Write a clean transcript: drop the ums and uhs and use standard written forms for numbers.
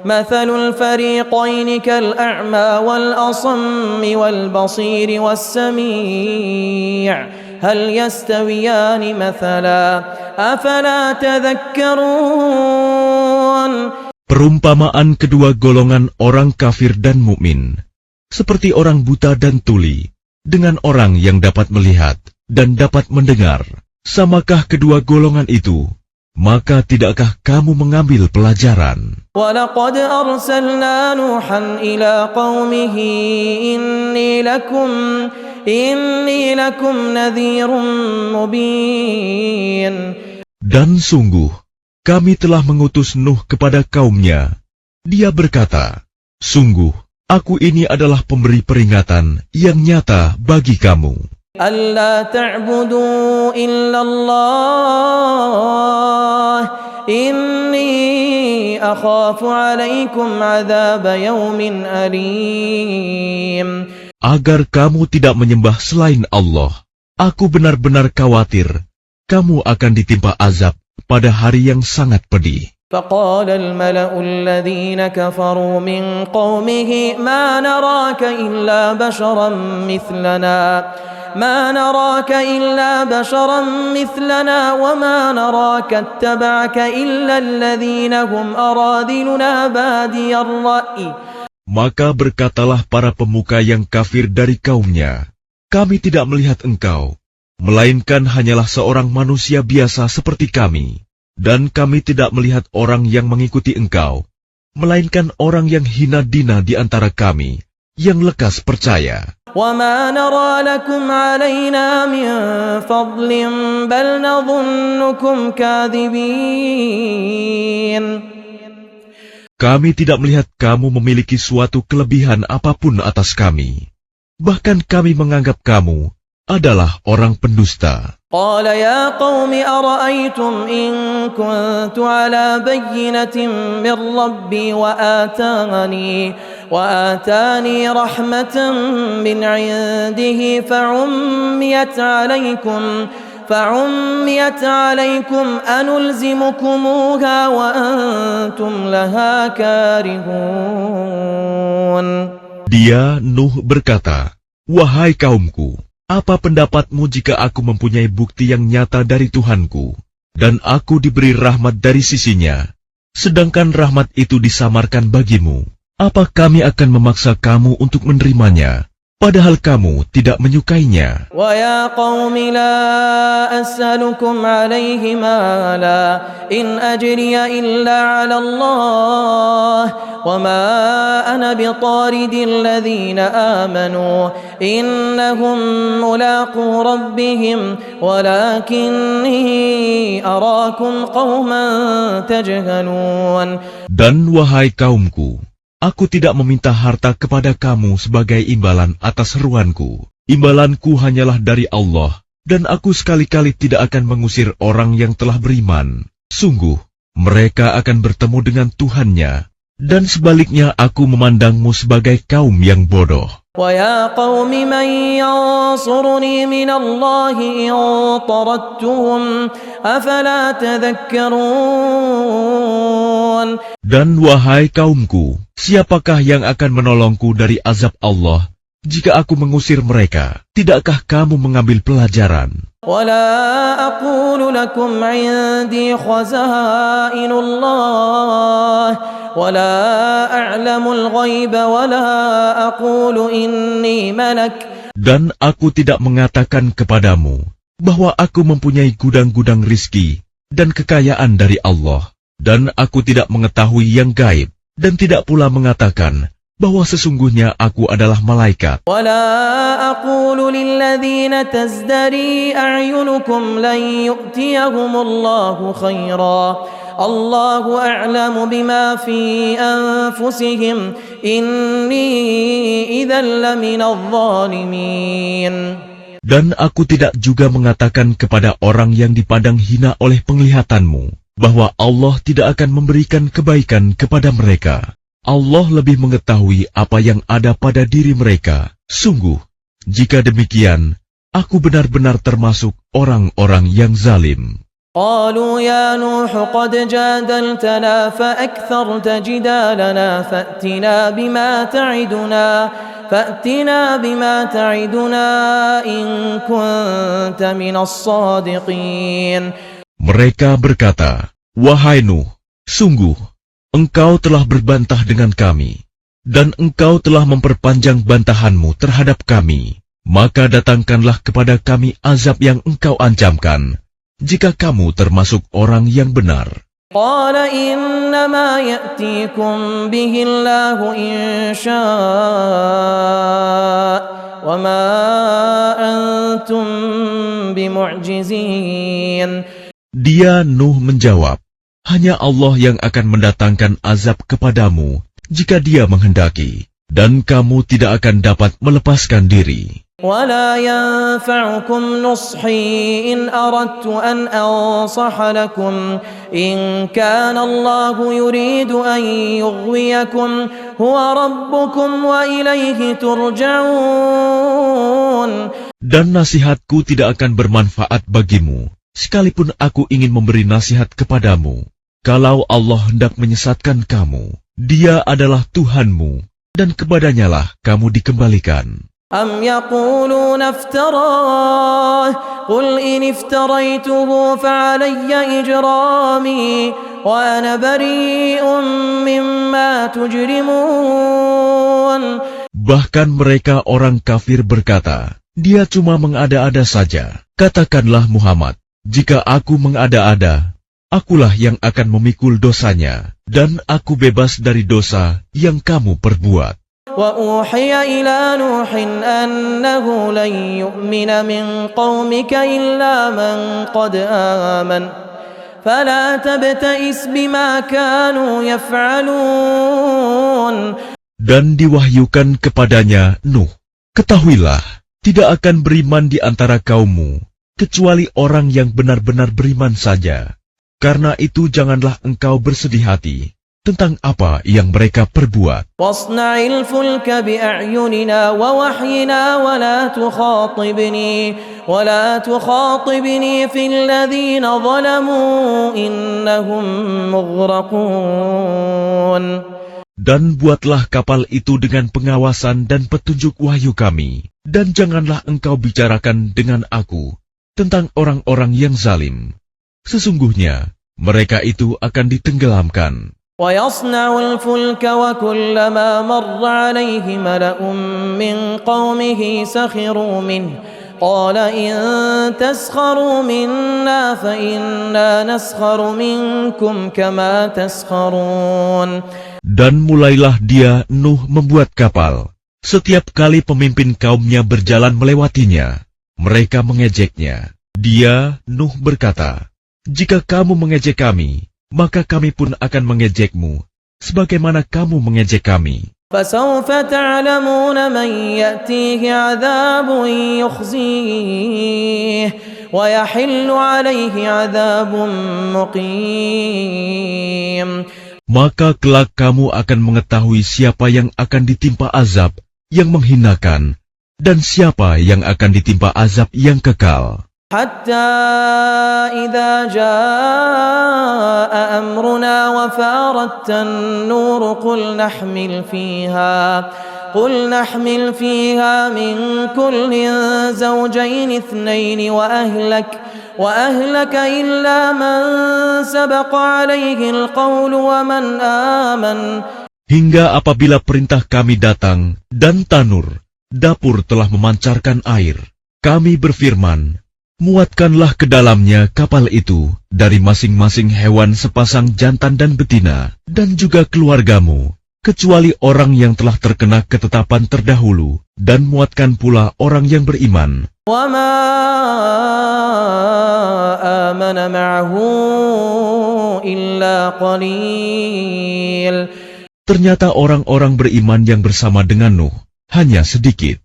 مثل الفريقين كالأعمى والأصم والبصير والسميع هل يستويان مثلا أفلا تذكرون. Perumpamaan kedua golongan orang kafir dan mukmin, seperti orang buta dan tuli, dengan orang yang dapat melihat dan dapat mendengar. Samakah kedua golongan itu? Maka tidakkah kamu mengambil pelajaran? وَلَقَدْ أَرْسَلْنَا نُوحًا إِلَى قَوْمِهِ إِنِّي لَكُمْ نَذِيرٌ مُبِينٌ. Dan sungguh, kami telah mengutus Nuh kepada kaumnya. Dia berkata, sungguh, aku ini adalah pemberi peringatan yang nyata bagi kamu. أَلَّا تَعْبُدُوا إِلَّا اللَّهَ إِنِّي أَخَافُ عَلَيْكُمْ عَذَابَ يَوْمٍ أَلِيمٍ. Agar kamu tidak menyembah selain Allah, aku benar-benar khawatir kamu akan ditimpa azab pada hari yang sangat pedih. فقال الملأ الذين كفروا من قومه ما نراك إلا بشرا مثلنا وما نراك اتبعك إلا الذين هم أراذلنا بادي الرأي. Maka berkatalah para pemuka yang kafir dari kaumnya, kami tidak melihat engkau, melainkan hanyalah seorang manusia biasa seperti kami. Dan kami tidak melihat orang yang mengikuti engkau, melainkan orang yang hina dina di antara kami, yang lekas percaya. وَمَا نَرَى لَكُمْ عَلَيْنَا مِنْ فَضْلٍ بَلْ نَظُنُّكُمْ كَاذِبِينَ. Kami tidak melihat kamu memiliki suatu kelebihan apapun atas kami. Bahkan kami menganggap kamu adalah orang pendusta. قال يا قوم أرأيتم إن كنت على بينة من ربي وآتاني رحمة من عنده فعميت عليكم أنلزمكموها وأنتم لها كارهون. Dia, Nuh, berkata, wahai kaumku, apa pendapatmu jika aku mempunyai bukti yang nyata dari Tuhanku, dan aku diberi rahmat dari sisinya, sedangkan rahmat itu disamarkan bagimu? Apa kami akan memaksa kamu untuk menerimanya, padahal kamu tidak menyukainya? وَيَا قَوْمِ لَا أَسْأَلُكُمْ عَلَيْهِ مَالًا إِنْ أَجْرِيَ إِلَّا عَلَى اللَّهِ وَمَا أَنَا بِطَارِدِ الَّذِينَ آمَنُوا إِنَّهُمْ مُلَاقُو رَبِّهِمْ وَلَكِنِّي أَرَاكُمْ قَوْمًا تَجْهَلُونَ. Dan wahai kaumku, aku tidak meminta harta kepada kamu sebagai imbalan atas seruanku. Imbalanku hanyalah dari Allah, dan aku sekali-kali tidak akan mengusir orang yang telah beriman. Sungguh, mereka akan bertemu dengan Tuhannya, dan sebaliknya aku memandangmu sebagai kaum yang bodoh. وَيَا قَوْمِ مَنْ يَنْصُرُنِي مِنَ اللَّهِ إِنْ طَرَدتُّهُمْ أَفَلَا تَذَكَّرُونَ. Dan wahai kaumku, siapakah yang akan menolongku dari azab Allah jika aku mengusir mereka? Tidakkah kamu mengambil pelajaran? وَلَا أَقُولُ لَكُمْ عِنْدِي خَزَائِنُ اللَّهِ وَلَا أَعْلَمُ الْغَيْبَ وَلَا أَقُولُ إِنِّي مَلَكٌ. Dan aku tidak mengatakan kepadamu bahwa aku mempunyai gudang-gudang rizki dan kekayaan dari Allah. Dan aku tidak mengetahui yang gaib, dan tidak pula mengatakan bahwa sesungguhnya aku adalah malaikat. وَلَا أَقُولُ لِلَّذِينَ تَزْدَرِي أَعْيُنُكُمْ لَنْ يُؤْتِيَهُمُ اللَّهُ خَيْرًا اللَّهُ أَعْلَمُ بِمَا فِي أَنفُسِهِمْ إِنِّي إِذًا لَمِنَ الظَّالِمِينَ. Dan aku tidak juga mengatakan kepada orang yang dipandang hina oleh penglihatanmu bahwa Allah tidak akan memberikan kebaikan kepada mereka. Allah lebih mengetahui apa yang ada pada diri mereka. Sungguh, jika demikian, aku benar-benar termasuk orang-orang yang zalim. قالوا يا نوح قد جادلتنا فأكثرت جدالنا فأتنا بما تعدنا إن كنت من الصادقين. Mereka berkata, "Wahai Nuh, sungguh engkau telah berbantah dengan kami, dan engkau telah memperpanjang bantahanmu terhadap kami. Maka datangkanlah kepada kami azab yang engkau ancamkan, jika kamu termasuk orang yang benar." قال إنما يأتيكم به الله إن شاء وما أنتم بمعجزين. Dia Nuh menjawab, "Hanya Allah yang akan mendatangkan azab kepadamu jika Dia menghendaki, dan kamu tidak akan dapat melepaskan diri. ولا ينفعكم نصحي إن أردت أن أنصح لكم إن كان الله يريد أن يغويكم هو ربكم وإليه ترجعون. Dan nasihatku tidak akan bermanfaat bagimu, sekalipun aku ingin memberi nasihat kepadamu. Kalau Allah hendak menyesatkan kamu, Dia adalah Tuhanmu, dan kepadanyalah kamu dikembalikan. أم يقولون افتراه قل إن افتريته فعلي إجرامي وأنا بريء مما تجرمون. Bahkan mereka orang kafir berkata, "Dia cuma mengada-ada saja." Katakanlah Muhammad, "Jika aku mengada-ada, akulah yang akan memikul dosanya, dan aku bebas dari dosa yang kamu perbuat." وأوحي إلى نوح أنه لن يؤمن من قومك إلا من قد آمن فلا تبتئس بما كانوا يفعلون. Dan diwahyukan kepadanya Nuh, "Ketahuilah, tidak akan beriman di antara kaummu, kecuali orang yang benar-benar beriman saja. Karena itu janganlah engkau bersedih hati tentang apa yang mereka perbuat. واصنع الفلك بأعيننا ووحينا ولا تخاطبني في الذين ظلموا إنهم مغرقون. Dan buatlah kapal itu dengan pengawasan dan petunjuk wahyu kami, dan janganlah engkau bicarakan dengan aku tentang orang-orang yang zalim. Sesungguhnya mereka itu akan ditenggelamkan. ويصنع الفلك وكلما مر عليه ملأ من قومه سخروا منه قال إن تسخروا منا فإنا نسخر منكم كما تسخرون. Dan mulailah dia Nuh membuat kapal. Setiap kali pemimpin kaumnya berjalan melewatinya, mereka mengejeknya. Dia Nuh berkata, "Jika kamu mengejek kami, maka kami pun akan mengejekmu, sebagaimana kamu mengejek kami." فسوف تعلمون من يأتيه عذاب يخزيه ويحل عليه عذاب مقيم. Maka kelak kamu akan mengetahui siapa yang akan ditimpa azab yang menghinakan, dan siapa yang akan ditimpa azab yang kekal. حتى إذا جاء أمرنا وفارت النور قل نحمل فيها من كل زوجين اثنين وأهلك إلا من سبق عليه القول ومن آمن. Hingga apabila perintah kami datang dan tanur, dapur telah memancarkan air, kami berfirman, "Muatkanlah ke dalamnya kapal itu dari masing-masing hewan sepasang jantan dan betina, dan juga keluargamu, kecuali orang yang telah terkena ketetapan terdahulu, dan muatkan pula orang yang beriman." وَمَا آمَنَ مَعَهُ إِلَّا قَلِيلٌ. Ternyata orang-orang beriman yang bersama dengan Nuh hanya sedikit.